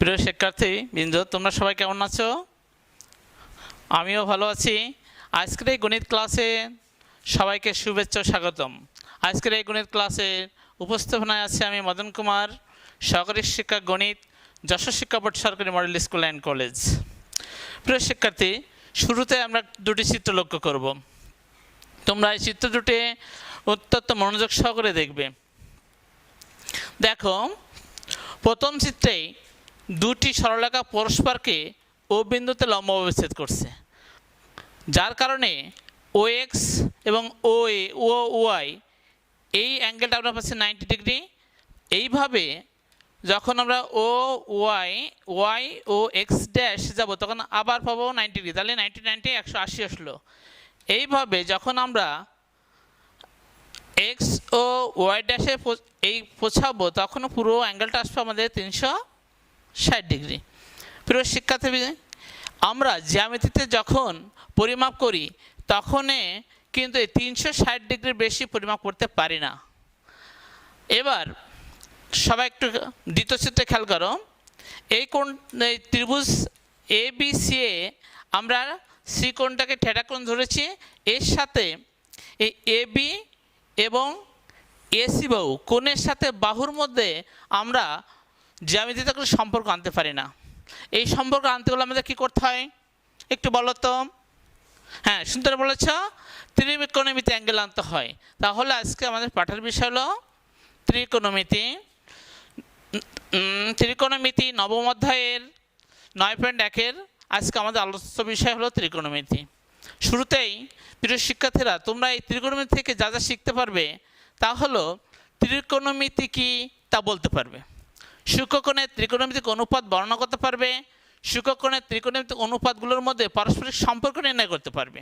প্রিয় শিক্ষার্থী বিন্দু, তোমরা সবাই কেমন আছো? আমিও ভালো আছি। আজকের এই গণিত ক্লাসে সবাইকে শুভেচ্ছা ও স্বাগতম। আজকের এই গণিত ক্লাসে উপস্থাপনায় আছে আমি মদন কুমার, সহকারী শিক্ষক গণিত, যশোর শিক্ষা বোর্ড সরকারি মডেল স্কুল অ্যান্ড কলেজ। প্রিয় শিক্ষার্থী, শুরুতে আমরা দুটি চিত্র লক্ষ্য করব। তোমরা এই চিত্র দুটি অত্যন্ত মনোযোগ সহকারে দেখবে। দেখো, প্রথম চিত্রেই দুটি সরলরেখা পরস্পরকে ও বিন্দুতে লম্বভাবে ছেদ করছে, যার কারণে ও এক্স এবং ও এ ও ওয়াই এই অ্যাঙ্গেলটা আমরা পাচ্ছি 90 ডিগ্রি। এইভাবে যখন আমরা ও ওয়াই ও এক্স ড্যাশ যাব তখন আবার পাবো 90 ডিগ্রি, তাহলে 90 90 180 আসলো। এইভাবে যখন আমরা এক্স ও ওয়াই ড্যাশে এই পৌঁছাবো তখন পুরো অ্যাঙ্গেলটা আসবে আমাদের 360 ডিগ্রি। প্রিয় শিক্ষার্থী, আমরা জ্যামিতিতে যখন পরিমাপ করি তখন কিন্তু এই 360 ডিগ্রির বেশি পরিমাপ করতে পারি না। এবার সবাই একটু দ্বিতীয় চিত্রে খেয়াল করো। এই কোণ, এই ত্রিভুজ এ বি সি এ আমরা সি কোণটাকে থিটা কোণ ধরেছি, এর সাথে এই এ বি এবং এসি বাহু কোণের সাথে বাহুর মধ্যে আমরা জ্যামিতিতে কোনো সম্পর্ক আনতে পারি না। এই সম্পর্ক আনতে হলে আমাদের কী করতে হয় একটু বলো তো? হ্যাঁ, সুন্দর বলেছ, ত্রিকোণমিতি অ্যাঙ্গেল আনতে হয়। তাহলে আজকে আমাদের পাঠের বিষয় হলো ত্রিকোণমিতি। ত্রিকোণমিতি নবম অধ্যায়ের 9.1 আজকে আমাদের আলোচ্য বিষয় হলো ত্রিকোণমিতি। শুরুতেই প্রিয় শিক্ষার্থীরা, তোমরা এই ত্রিকোণমিতি থেকে যা যা শিখতে পারবে তা হলো ত্রিকোণমিতি কি তা বলতে পারবে, সূক্ষ্মকোণের ত্রিকোণমিতিক অনুপাত বর্ণনা করতে পারবে, সূক্ষ্মকোণের ত্রিকোণমিতিক অনুপাতগুলোর মধ্যে পারস্পরিক সম্পর্ক নির্ণয় করতে পারবে,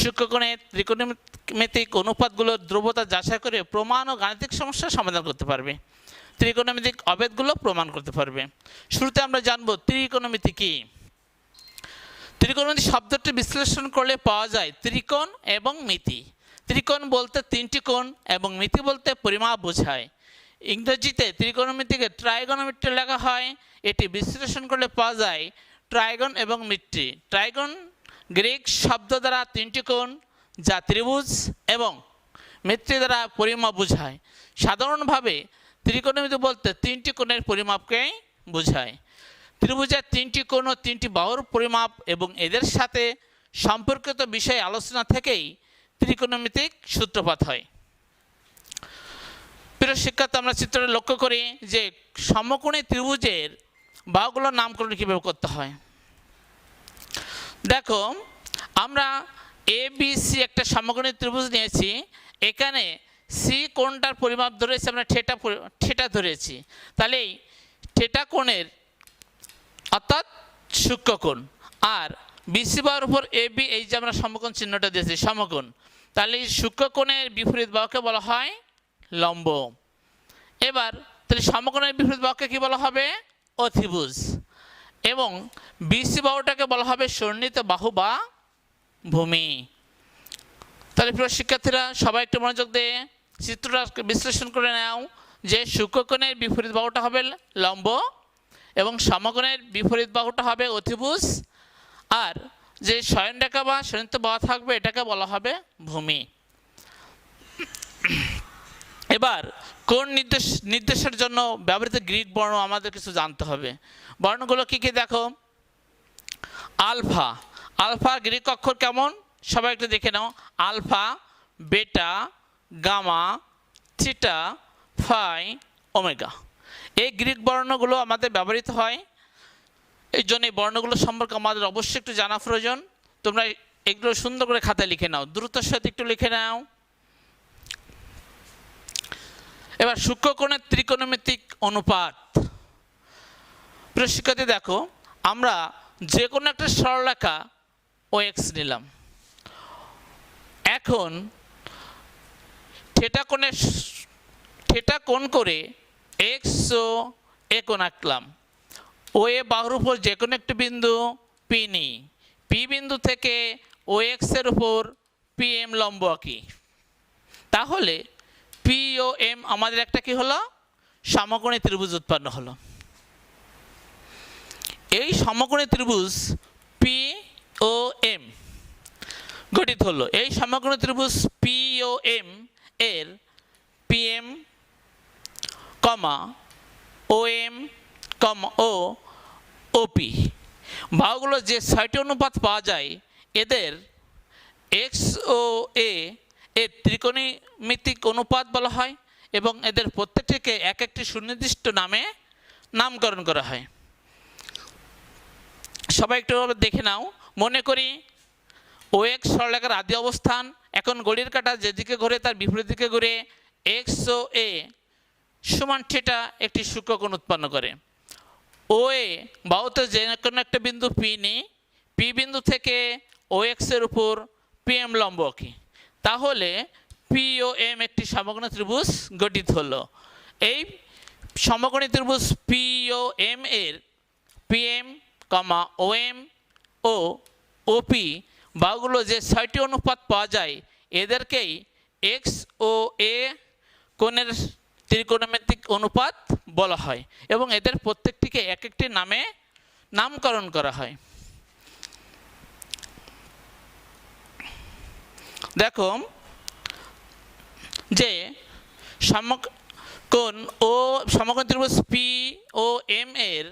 সূক্ষ্মকোণের ত্রিকোণমিতিক অনুপাতগুলোর ধ্রুবতা যাচাই করে প্রমাণ ও গাণিতিক সমস্যার সমাধান করতে পারবে, ত্রিকোণমিতিক অভেদগুলো প্রমাণ করতে পারবে। শুরুতে আমরা জানবো ত্রিকোণমিতি কি। ত্রিকোণমিতি শব্দটি বিশ্লেষণ করলে পাওয়া যায় ত্রিকোণ এবং মিতি। ত্রিকোণ বলতে তিনটি কোণ এবং মিতি বলতে পরিমাপ বোঝায়। ইংরেজিতে ত্রিকোণমিতিকে ট্রাইগোনোমেট্রি লেখা হয়। এটি বিশ্লেষণ করলে পাওয়া যায় ট্রাইগন এবং মিট্রি। ট্রাইগন গ্রিক শব্দ দ্বারা তিনটি কোণ যা ত্রিভুজ এবং মিত্রি দ্বারা পরিমাপ বোঝায়। সাধারণভাবে ত্রিকোণমিতি বলতে তিনটি কোণের পরিমাপকেই বোঝায়। ত্রিভুজের তিনটি কোণ ও তিনটি বাহুর পরিমাপ এবং এদের সাথে সম্পর্কিত বিষয় আলোচনা থেকেই ত্রিকোণমিতিক সূত্রপাত হয়। প্রিয় শিক্ষার্থী, আমরা চিত্রটা লক্ষ্য করি যে সমকোণী ত্রিভুজের বাহুগুলোর নামকরণ কীভাবে করতে হয়। দেখো, আমরা এ বি সি একটা সমকোণী ত্রিভুজ নিয়েছি। এখানে সি কোণটার পরিমাপ ধরেছি আমরা থিটা ধরেছি। তাহলে এই থিটা কোণের অর্থাৎ সূক্ষ্মকোণ আর বিসি বাহুর উপর এ বি, এই যে আমরা সমকোণ চিহ্নটা দিয়েছি সমকোণ, তাহলে এই সূক্ষ্মকোণের বিপরীত বাহুকে বলা হয় লম্ব। এবার তাহলে সমকোণের বিপরীত বাহুকে কি বলা হবে? অতিভুজ। এবং বিসি বাহুটাকে বলা হবে সন্নিহিত বাহু বা ভূমি। তাহলে প্রিয় শিক্ষার্থীরা, সবাই একটু মনোযোগ দিয়ে চিত্রটা বিশ্লেষণ করে নাও যে সূক্ষ্মকোণের বিপরীত বাহুটা হবে লম্ব এবং সমকোণের বিপরীত বাহুটা হবে অতিভুজ, আর যে শয়নরেখা বা সন্নিহিত বাহু থাকবে এটাকে বলা হবে ভূমি। এবার কোণ নির্দেশের জন্য ব্যবহৃত গ্রিক বর্ণ আমাদের কিছু জানতে হবে। বর্ণগুলো কী কী দেখো। আলফা, আলফা গ্রিক অক্ষর কেমন সবাই একটু দেখে নাও। আলফা, বেটা, গামা, থিটা, ফাই, ওমেগা, এই গ্রিক বর্ণগুলো আমাদের ব্যবহৃত হয়। এই জন্য এই বর্ণগুলো সম্পর্কে আমাদের অবশ্যই একটু জানা প্রয়োজন। তোমরা এগুলো সুন্দর করে খাতায় লিখে নাও, দ্রুততার সাথে একটু লিখে নাও। এবার সূক্ষ্মকোণের ত্রিকোণমিতিক অনুপাত। প্রিয় শিক্ষার্থী, দেখো, আমরা যে কোনো একটা সরলরেখা ও এক্স নিলাম। এখন থিটা কোণ করে এক্স ও এ কোণ আঁকলাম। ও এ বাহুর উপর যে কোনো একটি বিন্দু পি নিই। পি বিন্দু থেকে ও এক্সের উপর পি এম লম্ব আঁকি। তাহলে পি ও এম আমাদের একটা কি হলো? সমকোণী ত্রিভুজ উৎপন্ন হলো। এই সমকোণী ত্রিভুজ পি ও এম গঠিত হলো। এই সমকোণী ত্রিভুজ পি ও এম এর পিএম কমা ও এম কমা ও ওপি বাহুগুলো যে 6টি অনুপাত পাওয়া যায় এদের এক্স ও এ এর ত্রিকোণমিতিক অনুপাত বলা হয় এবং এদের প্রত্যেকটিকে এক একটি সুনির্দিষ্ট নামে নামকরণ করা হয়। সবাই একটু দেখে নাও। মনে করি ও এক্স সরলরেখার আদি অবস্থান। এখন ঘড়ির কাঁটা যেদিকে ঘুরে তার বিপরীত দিকে ঘুরে এক্স ও এ সমান থিটা একটি সূক্ষ্মকোণ উৎপন্ন করে। ও এ বাহুতে যে কোনো একটা বিন্দু পি নিই, পি বিন্দু থেকে ও এক্সের উপর পি এম লম্ব আঁকি, তাহলে পি ও এম একটি সমকোণী ত্রিভুজ গঠিত হলো। এই সমকোণী ত্রিভুজ পি ও এম এর পি এম কমা ও এম ও ওপি বাহুগুলো যে 6টি অনুপাত পাওয়া যায় এদেরকেই এক্স ও এ কোণের ত্রিকোণমিতিক অনুপাত বলা হয় এবং এদের প্রত্যেকটিকে এক একটি নামে নামকরণ করা হয়। দেখো যে কোণ ও সমকোণ ত্রিভুজ পি ও এম এর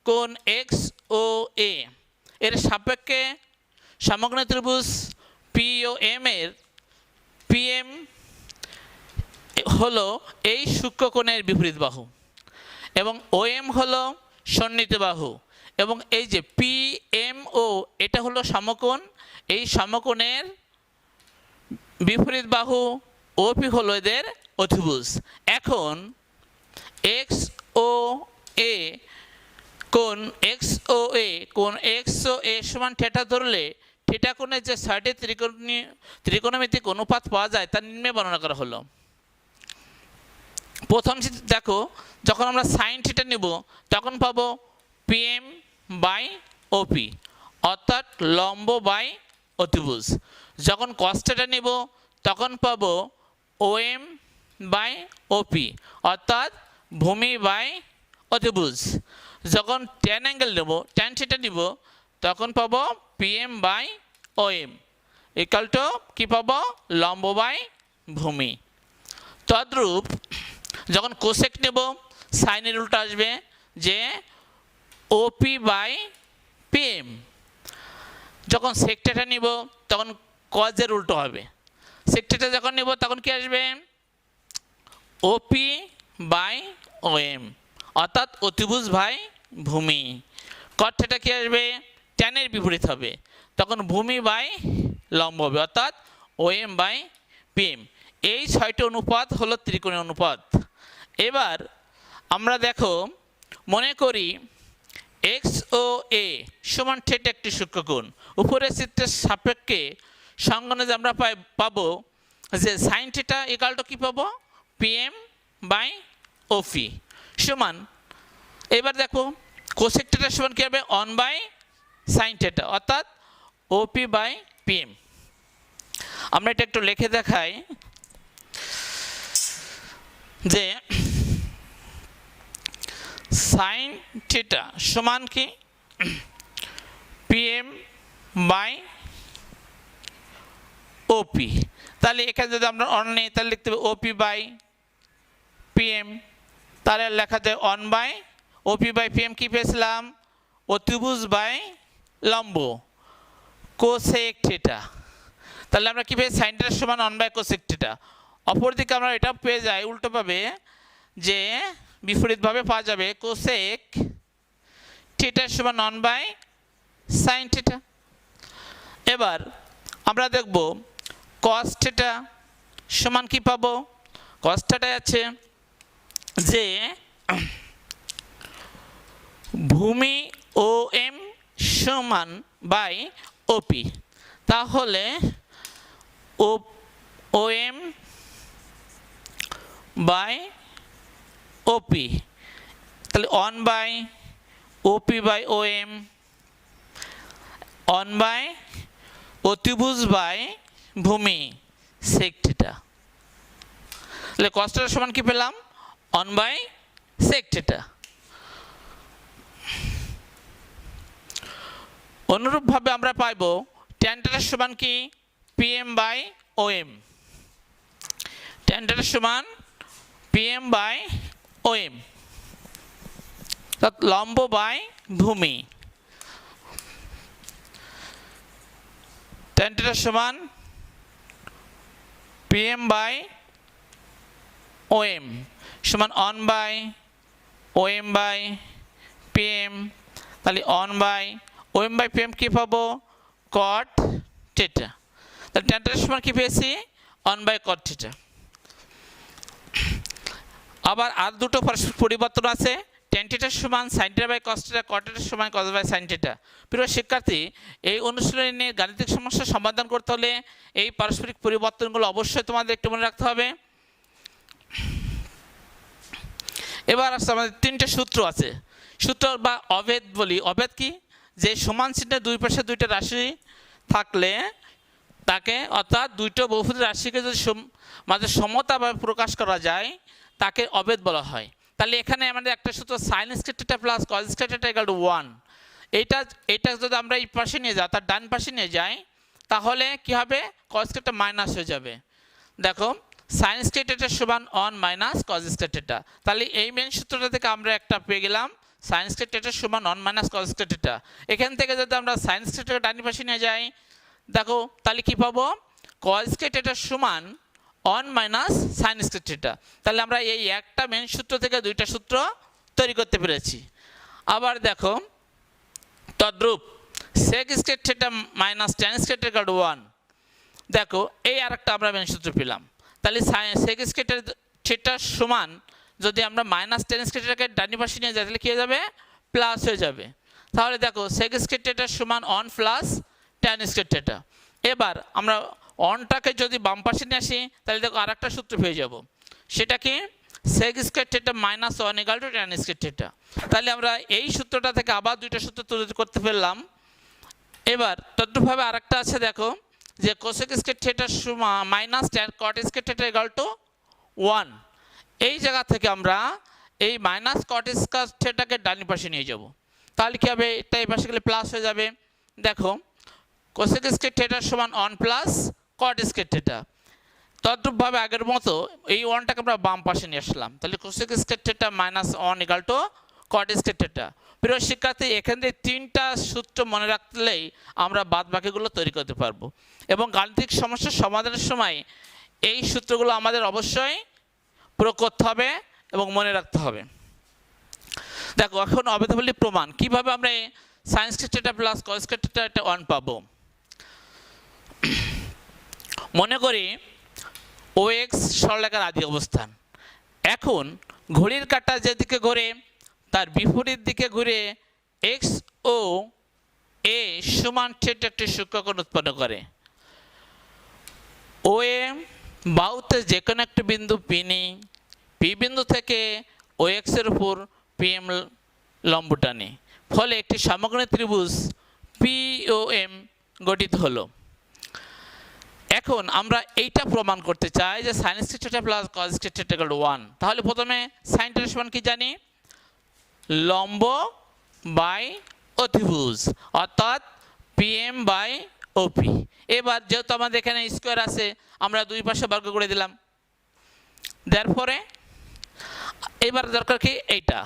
কোণ এক্স ও এ এর সাপেক্ষে সমকোণ ত্রিভুজ পি ও এম এর পিএম হলো এই সূক্ষ্মকোণের বিপরীত বাহু এবং ও এম হলো সন্নিহিত বাহু এবং এই যে পি এম ও এটা হলো সমকোণ, এই সমকোণের বিপরীত বাহু ওপি হলো এদের অতিভুজ। এখন এক্স ও এ কোণ এক্স ও এ কোণ এক্স ও এ সমান থিটা ধরলে থিটা কোণের যে 6টি ত্রিকোণমিতিক অনুপাত পাওয়া যায় তা নিম্নে বর্ণনা করা হলো। প্রথম দেখো, যখন আমরা সাইন থিটা নিব তখন পাবো পিএম বাই ওপি অর্থাৎ লম্ব বাই অতিভুজ। যখন কস থিটা নিব তখন পাবো ওএম বাই ওপি অর্থাৎ ভূমি বাই অতিভুজ। যখন ট্যান অ্যাঙ্গেল নেব ট্যান থিটা নিব তখন পাবো PM by OM equal to কী পাবো লম্ব বাই ভূমি। তদ্রূপ যখন কোসেক নেব সাইনের উল্টো আসবে যে ওপি বাই পিএম। যখন সেক থিটা নিব তখন কজের উল্টো হবে। সেক থিটা যখন নিব তখন কি আসবে ওপি বাই ওএম অর্থাৎ অতিভুজ বাই ভূমি। কট থিটা কি আসবে ট্যানের বিপরীত হবে, তখন ভূমি বাই লম্ব হবে অর্থাৎ ওএম বাই পিএম। এই 6টি অনুপাত হলো ত্রিকোণীয় অনুপাত। এবার আমরা দেখো মনে করি এক্স ও এ সমান থিটা একটি সূক্ষ্মকোণ। উপরের চিত্রের সাপেক্ষে সংজ্ঞানে আমরা পাবো যে সাইন থিটা ইকুয়াল টু কী পাবো পিএম বাই ওপি সমান। এবার দেখো কোসেক থিটা সমান কী হবে 1 বাই সাইন থিটা অর্থাৎ ওপি বাই পিএম। আমরা এটা একটু লিখে দেখাই যে সাইন থিটা সমান কি পিএম বাই ওপি। তাহলে এখানে যদি আমরা অন নেই তাহলে লিখতে হবে ওপি বাই পিএম। তাহলে লেখা যায় 1 বাই ওপি বাই পিএম কি পেয়েছিলাম অতিভুজ বাই লম্ব কোসেক থিটা। তাহলে আমরা কী পেয়ে সাইন থিটা সমান 1 বাই কোসেক থিটা। অপরদিকে আমরা এটা পেয়ে যাই উল্টোভাবে যে বিপরীতভাবে পাওয়া যাবে কোসেক থিটা সমান 1 বাই সাইন থিটা। এবার আমরা দেখব কস থিটা সমান কি পাবো। কস থিটা আছে যে ভূমি ও এম সমান বাই ওপি, তাহলে ও এম বাই ওপি তাহলে 1 by OP by OM 1 by অতিভুজ বাই ভূমি সেক থিটা। তাহলে কস থিটা সমান কি পেলাম 1 বাই সেক থিটা। অনুরূপভাবে আমরা পাইব tan θ সমান কি PM বাই OM, tan θ সমান PM বাই OM, লম্ব বাই ভূমি, tan θ সমান PM বাই OM সমান 1 বাই OM বাই PM, তাহলে 1 বাই OM বাই PM কি পাবো cot θ, তাহলে tan θ সমান কি পেয়েছি 1 বাই cot θ। আবার আর দুটো পরিবর্তন আছে, tan θ সমান sin θ বাই cos θ, cot θ সমান cos বাই sin θ। প্রিয় শিক্ষার্থী, এই অনুশীলনের গাণিতিক সমস্যা সমাধান করতে হলে এই পারস্পরিক পরিবর্তনগুলো অবশ্যই তোমাদের একটু মনে রাখতে হবে। এবার আসলে আমাদের তিনটে সূত্র আছে, সূত্র বা অভেদ বলি। অভেদ কি, যে সমান চিহ্নের দুই পাশে দুইটা রাশি থাকলে তাকে, অর্থাৎ দুইটো বহুপদী রাশিকে যদি মাঝে সমতাভাবে প্রকাশ করা যায় তাকে অভেদ বলা হয়। তাহলে এখানে আমাদের একটা সূত্র sin square theta plus cos square theta equal to 1, এইটা যদি আমরা এই পাশে নিয়ে যাই, তার ডান পাশে নিয়ে যাই, তাহলে কি হবে cos স্কয়ারটা মাইনাস হয়ে যাবে। দেখো sin স্কয়ার থিটা সমান 1 মাইনাস cos স্কয়ার থিটা, তাহলে এই মেন সূত্রটা থেকে আমরা একটা পেয়ে গেলাম sin স্কয়ার থিটা সমান 1 মাইনাস cos স্কয়ার থিটা। এখান থেকে যদি আমরা sin স্কয়ার থিটা ডান পাশে নিয়ে যাই, দেখো তাহলে কি পাবো cos স্কয়ার থিটা সমান 1 মাইনাস sin স্কয়ার থিটা। তাহলে আমরা এই একটা মেন সূত্র থেকে দুইটা সূত্র তৈরি করতে পেরেছি। আবার দেখো তদ্রূপ sec square theta minus tan square theta equal to 1, দেখো এই আরেকটা আমরা মেন সূত্র পেলাম। তাহলে sec স্কয়ার থিটা সমান যদি আমরা মাইনাস tan স্কয়ার থিটাকে ডান পাশে নিয়ে যাই তাহলে কি হয়ে যাবে প্লাস হয়ে যাবে। তাহলে দেখো sec স্কয়ার থিটা সমান 1 প্লাস tan স্কয়ার থিটা। এবার আমরা 1টাকে যদি বাম পাশে নিয়ে আসি তাহলে দেখো আরেকটা সূত্র পেয়ে যাব, সেটা কি sec square theta minus 1 equal to tan square theta. তাহলে আমরা এই সূত্রটা থেকে আবার দুইটা সূত্র তৈরি করতে পারলাম। এবার তদ্রূপভাবে আরেকটা আছে, দেখো যে cosec স্কয়ার থিটা সমান minus tan cot square theta equal to 1, এই জায়গা থেকে আমরা এই মাইনাস cot স্কয়ার থিটাকে ডান পাশে নিয়ে যাব, তাহলে কি হবে এটা এই পাশে গেলে প্লাস হয়ে যাবে। দেখো cosec স্কয়ার থিটা সমান 1 প্লাস cot স্কয়ার থিটা। তদ্রূপভাবে আগের মতো এই 1টাকে আমরা বাম পাশে নিয়ে আসলাম, তাহলে cosec square theta minus 1 equal to cot square theta. প্রিয় শিক্ষার্থী, এখান থেকে তিনটা সূত্র মনে রাখলেই আমরা বাদ বাকিগুলো তৈরি করতে পারবো, এবং গাণিতিক সমস্যার সমাধানের সময় এই সূত্রগুলো আমাদের অবশ্যই প্রয়োগ করতে হবে এবং মনে রাখতে হবে। দেখো এখন অভেদাবলী প্রমাণ, কিভাবে আমরা sin square theta plus cos square theta এটা 1 পাবো। মনে করি OX সরলরেখার আদি অবস্থান, এখন ঘড়ির কাঁটা যেদিকে ঘোরে তার বিপরীত দিকে ঘুরে x ও a সমান থিটা একটি সূক্ষ্মকোণ উৎপন্ন করে। OA বাহুতে যে কোনো একটি বিন্দু P নিই, P বিন্দু থেকে OX এর উপর PM লম্ব টানি, ফলে একটি সমকোণী ত্রিভুজ POM গঠিত হলো। এখন আমরা এইটা প্রমাণ করতে চাই যে sin square theta plus cos square theta equal to 1। তাহলে প্রথমে sin থিটা সমান কি জানি, লম্ব বাই অতিভুজ, অর্থাৎ PM বাই OP। এবার যেহেতু আমাদের এখানে স্কয়ার আছে আমরা দুই পাশে বর্গ করে দিলাম, তারপরে এবার দরকার কি এইটা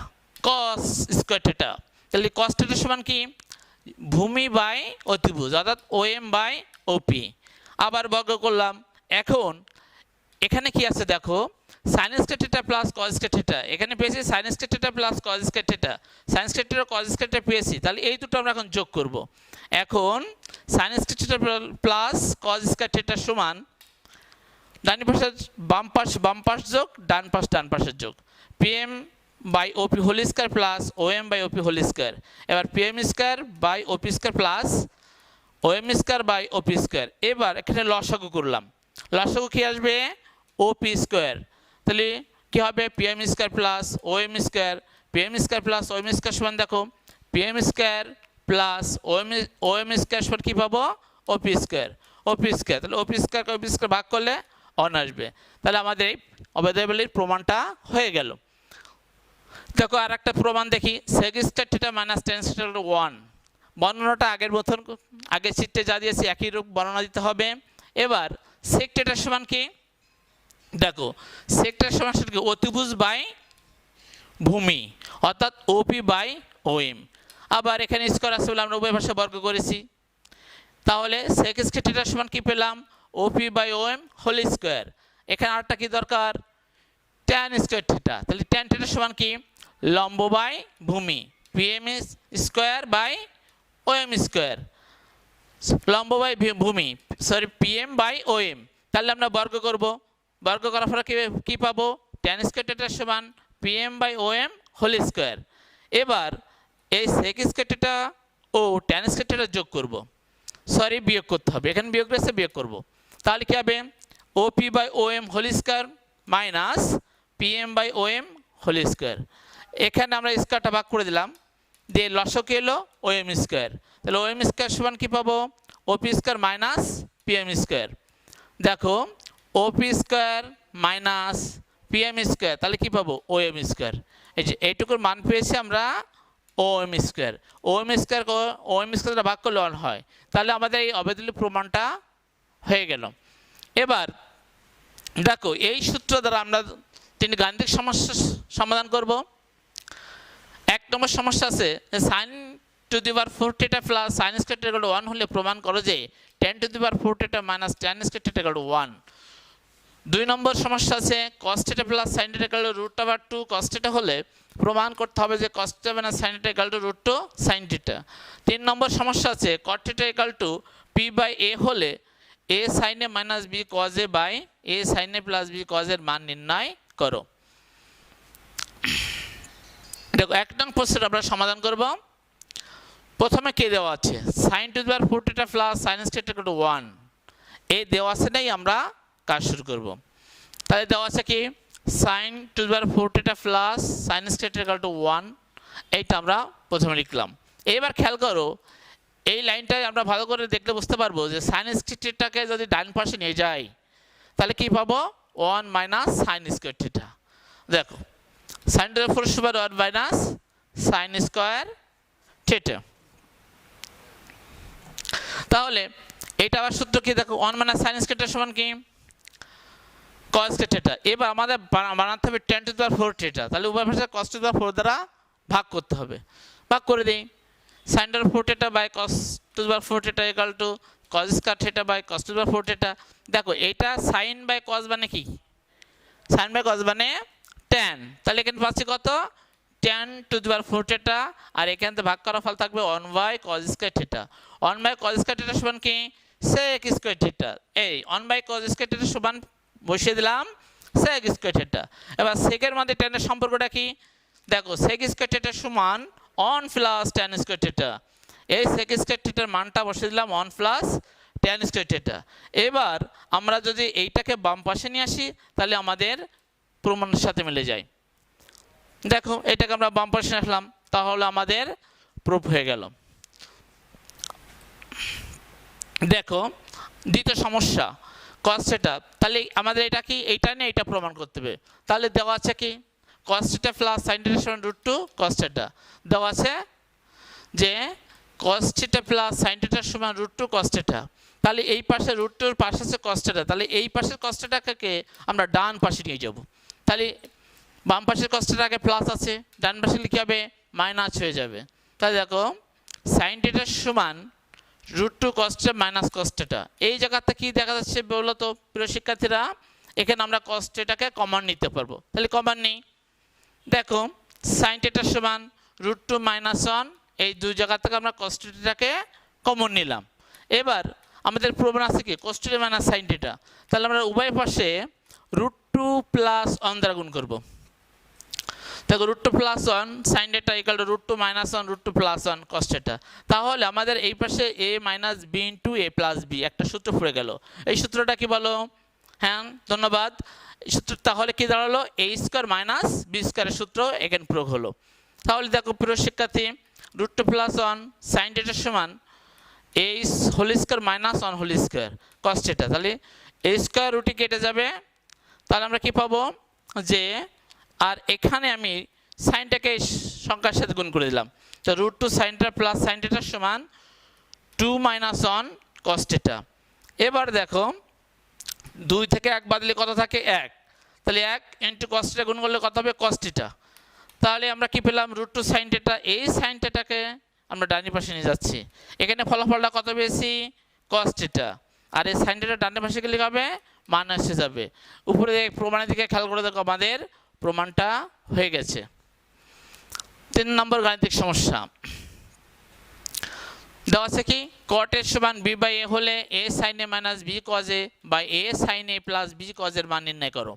cos স্কয়ার থিটা, তাহলে cos থিটা সমান কি ভূমি বাই অতিভুজ, অর্থাৎ OM বাই OP। আবার বর্গ করলাম। এখন এখানে কি আছে দেখো sin square theta plus cos square theta, এখানে পেয়েছি sin square theta plus cos square theta, sin square theta cos square theta পেয়েছি, তাহলে এই দুটো আমরা এখন যোগ করব। এখন sin square theta plus cos square theta সমান ডান পাশে বাম পাশ যোগ ডান পাশের যোগ, PM by OP whole square plus OM by OP whole square. এবার PM square by OP square plus OM square by OP square. এবার এখানে লসাগু করলাম, লসাগু কি আসবে OP স্কয়ার, তাহলে কি হবে PM square plus OM square, PM square plus OM square সমান দেখো PM square plus OM square সমান কি পাবো OP স্কয়ার, তাহলে OP স্কয়ার ভাগ করলে 1 আসবে। তাহলে আমাদের এই অভেদাবলীর প্রমাণটা হয়ে গেল। দেখো আর একটা প্রমাণ দেখি, sec square theta minus tan square 1, বর্ণনাটা আগের মতন আগের চিত্রে যা দিয়েছি একই রূপ বর্ণনা দিতে হবে। এবার সেক থিটার সমান কি, দেখো সেক থিটার সমান কি অতিভুজ বাই ভূমি অর্থাৎ ওপি বাই ওএম। আবার এখানে স্কোয়ার আছে বলে আমরা উভয় পাশে বর্গ করেছি, তাহলে সেক স্কয়ার থিটার সমান কি পেলাম OP by OM whole square. এখানে আরেকটা কি দরকার ট্যান স্কোয়ার থিটা, তাহলে ট্যান থিটার সমান কি লম্ব বাই ভূমি PM square by OM square, লম্ব বাই ভূমি সরি পিএম বাই ওএম। তাহলে আমরা বর্গ করব, বর্গ করার পরে কি পাবো ট্যান স্কয়ার থিটার সমান PM by OM whole square. এবার এই সেক স্কয়ার থিটা ও ট্যান স্কয়ার থিটা যোগ করব, সরি বিয়োগ করতে হবে, এখানে বিয়োগ রয়েছে বিয়োগ করব। তাহলে কি হবে OP by OM whole square minus PM by OM whole square. এখানে আমরা স্কোয়ারটা ভাগ করে দিলাম, দিয়ে লসক এলো ওএম স্কোয়ার, তাহলে ওএম স্কোয়ার সমান কী পাবো OP square minus PM square. দেখো OP square minus PM square, তাহলে কী পাবো ওএম স্কোয়ার। এই যে এইটুকুর মান পেয়েছি আমরা OM square, OM square OM স্কোয়ারটা ভাগ করলে 1 হয়, তাহলে আমাদের এই অবেদলীয় প্রমাণটা হয়ে গেল। এবার দেখো এই সূত্র দ্বারা আমরা 3 গাণিতিক সমস্যা সমাধান করব। 1 নম্বর সমস্যা আছে sine to the power 4 theta plus sine square theta equal to 1 হলে প্রমাণ করো যে tan to the power 4 theta minus tan square theta equal to 1। 2 নম্বর সমস্যা আছে cos theta plus sin theta equal to √2 cos theta হলে প্রমাণ করতে হবে যে cos theta minus sin theta equal to √2 sin theta. 3 নম্বর সমস্যা আছে cot theta equal two p by a হলে a sin a minus b cos a by a sin a plus b cos এর মান নির্ণয় করো। দেখো 1 নং প্রশ্নের আমরা সমাধান করব। প্রথমে কে দেওয়া আছে sin to the power 4 theta plus sin square theta equal to 1, এই দেওয়া আছে নাই আমরা কাজ শুরু করব। তাহলে দেওয়া আছে কি sin to the power 4 theta plus sin square theta equal to 1, এইটা আমরা প্রথমে লিখলাম। এবার খেয়াল করো এই লাইনটাই আমরা ভালো করে দেখলে বুঝতে পারবো যে sin স্কয়ার থিটাকে যদি ডান পাশে নিয়ে যাই তাহলে কি পাবো 1 মাইনাস sin স্কয়ার থিটা। দেখো sin টু দি পাওয়ার 4 সমান 1 মাইনাস sin স্কয়ার থিটা। তাহলে এটা আবার সূত্র কি দেখো 1 মাইনাস sin স্কয়ার থিটা সমান কি cos স্কয়ার থিটা। এবার আমাদের বানাতে হবে tan to the power 4 theta, তাহলে উভয় পাশে cos টু দি পাওয়ার 4 দ্বারা ভাগ করতে হবে, ভাগ করে দেই sin to the power 4 theta by cos to the power 4 theta equal to cos square theta by cos to the power 4 theta. দেখো এটা sin বাই cos মানে কি sin বাই cos মানে tan, তাহলে এখানে পাচ্ছি কত tan to the power 4 theta, আর এখান থেকে ভাগ করা ফল থাকবে 1 by cos square theta. 1 by cos square theta সমান কি sec স্কয়ার থিটা, এই 1 বাই cos স্কয়ার থিটা সমান বসিয়ে দিলাম sec স্কয়ার থিটা। এবার sec এর মধ্যে tan এর সম্পর্কটা কি দেখো sec স্কয়ার থিটা সমান 1 প্লাস tan স্কয়ার থিটা, এই sec স্কয়ার থিটার মানটা বসিয়ে দিলাম 1 প্লাস tan স্কয়ার থিটা। এবার আমরা যদি এইটাকে বাম পাশে নিয়ে আসি তাহলে আমাদের প্রমাণের সাথে মিলে যায়। দেখো এটাকে আমরা বাম পাশে আসলাম, তাহলে আমাদের প্রুফ হয়ে গেল। দেখো দ্বিতীয় সমস্যা cos থিটা, তাহলে আমাদের এটা কি এইটা নিয়ে এটা প্রমাণ করতে হবে। তাহলে দেওয়া আছে কি cos theta plus sin theta সমান √2 cos থিটা, দেওয়া আছে যে cos theta plus sin theta সমান √2 cos থিটা। তাহলে এই পাশে √2 এর পাশে আছে cos থিটা, তাহলে এই পাশের cos থিটাকে আমরা ডান পাশে নিয়ে যাব। তাহলে বাম পাশের cos থিটা আগে প্লাস আছে, ডান পাশে কি হবে মাইনাস হয়ে যাবে। তাহলে দেখো sin থিটা সমান √2 cos theta minus cos theta. এই জায়গাতে কি দেখা যাচ্ছে বলতো প্রিয় শিক্ষার্থীরা, এখানে আমরা cos থিটাকে কমন নিতে পারবো, তাহলে কমন নেই। দেখো sin থিটা সমান √2 মাইনাস 1, এই দুই জায়গা থেকে আমরা cos থিটাকে কমন নিলাম। এবার আমাদের প্রমাণ আছে কি cos theta minus sin theta, তাহলে আমরা উভয় পাশে √2 প্লাস 1 দ্বারা গুণ করব। দেখো √2 plus 1 sin theta equal to √2 minus 1 √2 plus 1 cos theta. তাহলে আমাদের এই পাশে a minus b into a plus b একটা সূত্র পড়ে গেল। এই সূত্রটা কি বলো? হ্যাঁ ধন্যবাদ। এই সূত্র তাহলে কি দাঁড়ালো a স্কয়ার মাইনাস b স্কয়ারের সূত্র এখানে প্রয়োগ হলো। তাহলে দেখো প্রিয় শিক্ষার্থী √2 প্লাস 1 sin থিটা সমান a whole square minus 1 whole square cos theta, তাহলে a স্কয়ার রুটে কেটে যাবে, তাহলে আমরা কি পাবো যে আর এখানে আমি সাইনটাকে সংখ্যার সাথে গুণ করে দিলাম। তো √2 sin θ প্লাস sin θ সমান 2 - 1 cos θ। এবার দেখো 2 থেকে 1 বাদ দিলে কত থাকে 1, তাহলে 1 × cos θ গুণ করলে কত হবে cos θ। তাহলে আমরা কি পেলাম √2 sin θ। এই sin θটাকে আমরা ডান পাশে নিয়ে যাচ্ছি, এখানে ফলাফলটা কত পেয়েছি cos θ, আর এই sin θটা ডান পাশে গেলে হবে মাইনাসে যাবে। উপরে প্রমাণের দিকে খেয়াল করে দেখো আমাদের প্রমাণটা হয়ে গেছে। 3 নম্বর গাণিতিক সমস্যা দেওয়া আছে কি cot a সমান b/a হলে a sin a minus b cos a বা a sin a plus b cos এর মান নির্ণয় করো।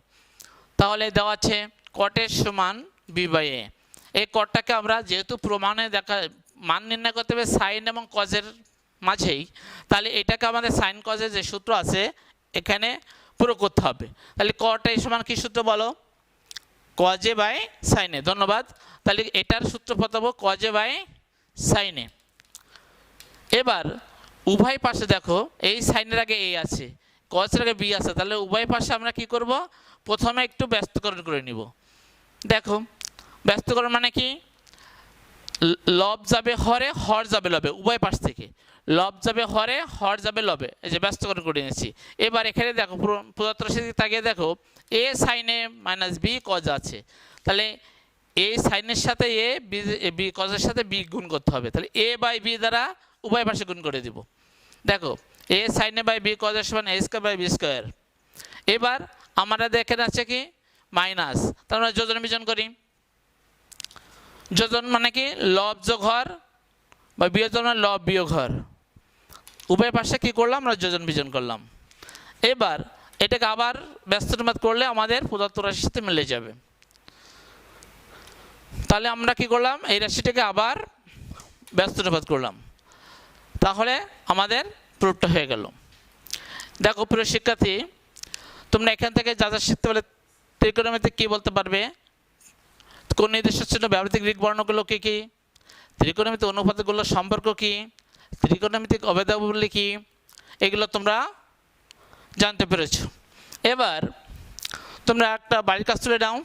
তাহলে দেওয়া আছে cot a সমান b/a। এই কটটাকে আমরা যেহেতু প্রমাণে দেখা মান নির্ণয় করতে হবে সাইন এবং কজের মাঝেই, তাহলে এটাকে আমাদের সাইন কজের যে সূত্র আছে এখানে পুরো করতে হবে। তাহলে cot a সমান কি সূত্র বলো cos a by sin a। ধন্যবাদ। তাহলে এটার সূত্র পাবো cos a by sin a। এবার উভয় পাশে দেখো এই সাইনের আগে a আছে, cos এর আগে b আছে, তাহলে উভয় পাশে আমরা কি করব প্রথমে একটু ব্যস্তকরণ করে নিব। দেখো ব্যস্তকরণ মানে কি লব যাবে হরে হর যাবে লবে, উভয় পাশ থেকে লব যাবে হরে হর যাবে লবে, এই যে ব্যস্তকরণ করে নিয়েছি। এবার এখানে দেখো প্রদত্ত রাশিতে তাকিয়ে দেখো a sin a minus b cos আছে, তাহলে a সাইনের সাথে a b cos এর সাথে b গুণ করতে হবে, তাহলে a বাই b দ্বারা উভয় পাশে গুণ করে দিব। দেখো a sin a by b cos এর সমান a square by b square. এবার আমরা দেখেন আছে কি মাইনাস, তার মানে যোজন বিজন করি। যোজন মানে কি লব যোগ হর বা বিয়োজন মানে লব বিয়োগ হর, উভয় পাশে কি করলাম আমরা যোজন বিজন করলাম। এবার এটাকে আবার ব্যস্তনুপাত করলে আমাদের প্রদত্ত রাশির সাথে মিলে যাবে। তাহলে আমরা কি করলাম এই রাশিটাকে আবার ব্যস্তনুপাত করলাম, তাহলে আমাদের প্রুফটা হয়ে গেল। দেখো প্রিয় শিক্ষার্থী, তোমরা এখান থেকে যা যা শিখতে পারলে ত্রিকোণমিতি কি বলতে পারবে, কোন নির্দেশের জন্য ব্যবহৃত গ্রিক বর্ণগুলো কী কী, ত্রিকোণমিতিক অনুপাতগুলোর সম্পর্ক কী, ত্রিকোণমিতিক অভেদাবলী কী, এগুলো তোমরা জানতে পেরেছ। এবার তোমরা একটা বাড়ির কাজ তুলে নাও।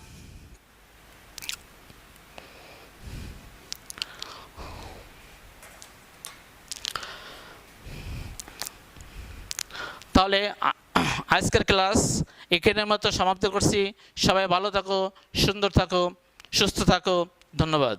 তাহলে আজকের ক্লাস এখানের মতো সমাপ্ত করছি। সবাই ভালো থাকো, সুন্দর থাকো, সুস্থ থাকো। ধন্যবাদ।